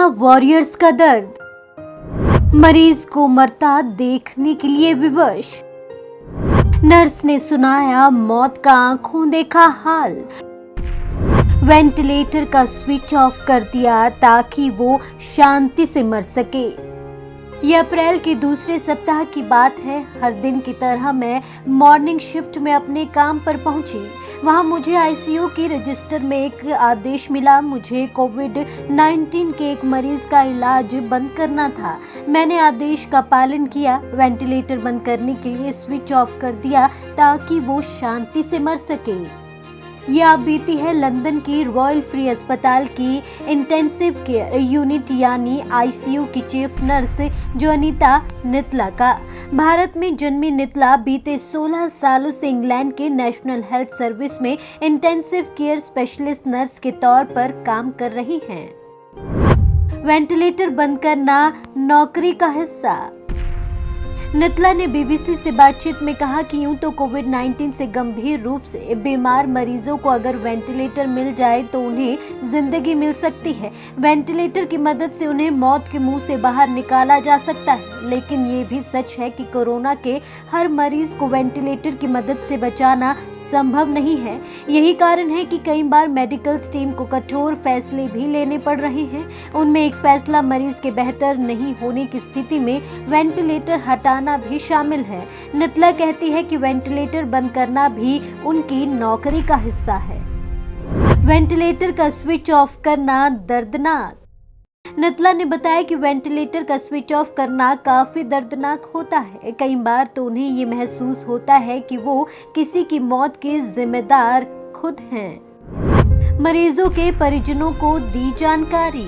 Warriors का दर्द, मरीज को मरता देखने के लिए विवश। नर्स ने सुनाया मौत का आंखों देखा हाल, वेंटिलेटर का स्विच ऑफ कर दिया ताकि वो शांति से मर सके। ये अप्रैल के दूसरे सप्ताह की बात है। हर दिन की तरह मैं मॉर्निंग शिफ्ट में अपने काम पर पहुंची। वहां मुझे आईसीयू की रजिस्टर में एक आदेश मिला। मुझे कोविड-19 के एक मरीज का इलाज बंद करना था। मैंने आदेश का पालन किया, वेंटिलेटर बंद करने के लिए स्विच ऑफ कर दिया ताकि वो शांति से मर सके। ये आप बीती है लंदन की रॉयल फ्री अस्पताल की इंटेंसिव केयर यूनिट यानी आईसीयू की चीफ नर्स जो अनीता नितला का। भारत में जन्मी नितला बीते 16 सालों से इंग्लैंड के नेशनल हेल्थ सर्विस में इंटेंसिव केयर स्पेशलिस्ट नर्स के तौर पर काम कर रही हैं। वेंटिलेटर बंद करना नौकरी का हिस्सा। नितला ने बीबीसी से बातचीत में कहा कि यूं तो कोविड-19 से गंभीर रूप से बीमार मरीजों को अगर वेंटिलेटर मिल जाए तो उन्हें जिंदगी मिल सकती है। वेंटिलेटर की मदद से उन्हें मौत के मुंह से बाहर निकाला जा सकता है। लेकिन ये भी सच है कि कोरोना के हर मरीज को वेंटिलेटर की मदद से बचाना संभव नहीं है। यही कारण है कि कई बार मेडिकल टीम को कठोर फैसले भी लेने पड़ रहे हैं। उनमें एक फैसला मरीज के बेहतर नहीं होने की स्थिति में वेंटिलेटर हटाना भी शामिल है। नितला कहती है कि वेंटिलेटर बंद करना भी उनकी नौकरी का हिस्सा है। वेंटिलेटर का स्विच ऑफ करना दर्दनाक। नितला ने बताया कि वेंटिलेटर का स्विच ऑफ करना काफी दर्दनाक होता है। कई बार तो उन्हें ये महसूस होता है कि वो किसी की मौत के जिम्मेदार खुद हैं। मरीजों के परिजनों को दी जानकारी।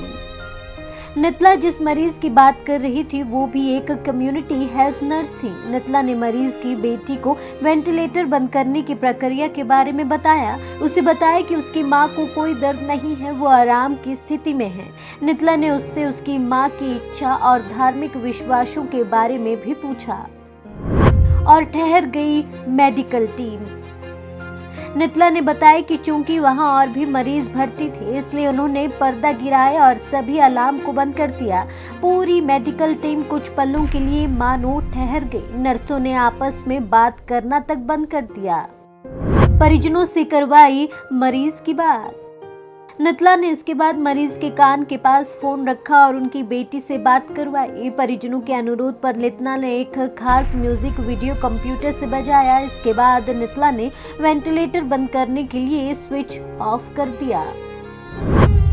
नितला जिस मरीज की बात कर रही थी वो भी एक कम्युनिटी हेल्थ नर्स थी। नितला ने मरीज की बेटी को वेंटिलेटर बंद करने की प्रक्रिया के बारे में बताया। उसे बताया कि उसकी मां को कोई दर्द नहीं है, वो आराम की स्थिति में है। नितला ने उससे उसकी मां की इच्छा और धार्मिक विश्वासों के बारे में भी पूछा और ठहर गई मेडिकल टीम। नितला ने बताया कि चूंकि वहां और भी मरीज भर्ती थे इसलिए उन्होंने पर्दा गिराया और सभी अलार्म को बंद कर दिया। पूरी मेडिकल टीम कुछ पलों के लिए मानो ठहर गई। नर्सों ने आपस में बात करना तक बंद कर दिया। परिजनों से करवाई मरीज की बात। नितला ने इसके बाद मरीज के कान के पास फोन रखा और उनकी बेटी से बात करवाई। परिजनों के अनुरोध पर नितला ने एक खास म्यूजिक वीडियो कंप्यूटर से बजाया। इसके बाद नितला ने वेंटिलेटर बंद करने के लिए स्विच ऑफ कर दिया।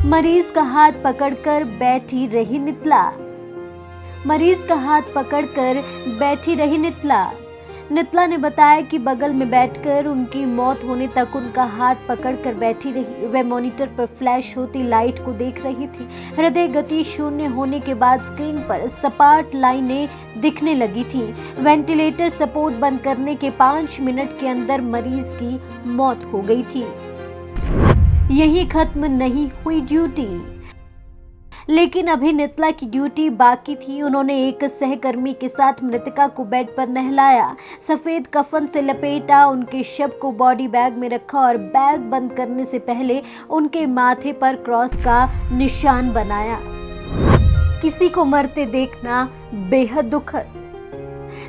मरीज का हाथ पकड़कर बैठी रही नितला। मरीज का हाथ पकड़कर बैठी रही नितला। नितला ने बताया कि बगल में बैठकर उनकी मौत होने तक उनका हाथ पकड़कर बैठी रही। वह मॉनिटर पर फ्लैश होती लाइट को देख रही थी। हृदय गति शून्य होने के बाद स्क्रीन पर सपाट लाइनें दिखने लगी थी। वेंटिलेटर सपोर्ट बंद करने के 5 मिनट के अंदर मरीज की मौत हो गई थी। यही खत्म नहीं हुई ड्यूटी, लेकिन अभी नितला की ड्यूटी बाकी थी। उन्होंने एक सहकर्मी के साथ मृतका को बेड पर नहलाया, सफेद कफन से लपेटा, उनके शव को बॉडी बैग में रखा और बैग बंद करने से पहले उनके माथे पर क्रॉस का निशान बनाया। किसी को मरते देखना बेहद दुखद।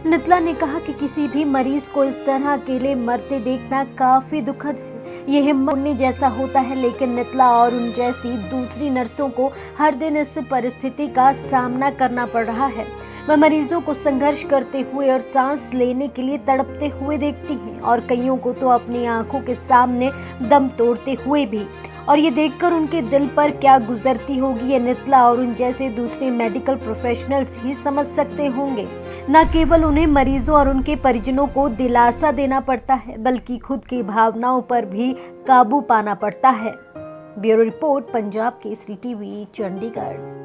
नितला ने कहा कि किसी भी मरीज को इस तरह अकेले मरते देखना काफी दुखद है। ये हिम्मत जैसा होता है, लेकिन नितला और उन जैसी दूसरी नर्सों को हर दिन इस परिस्थिति का सामना करना पड़ रहा है। वह मरीजों को संघर्ष करते हुए और सांस लेने के लिए तड़पते हुए देखती हैं और कईयों को तो अपनी आंखों के सामने दम तोड़ते हुए भी। और ये देखकर उनके दिल पर क्या गुजरती होगी ये नितला और उन जैसे दूसरे मेडिकल प्रोफेशनल्स ही समझ सकते होंगे। न केवल उन्हें मरीजों और उनके परिजनों को दिलासा देना पड़ता है बल्कि खुद की भावनाओं पर भी काबू पाना पड़ता है। Bureau report, Punjab Kesari TV, Chandigarh.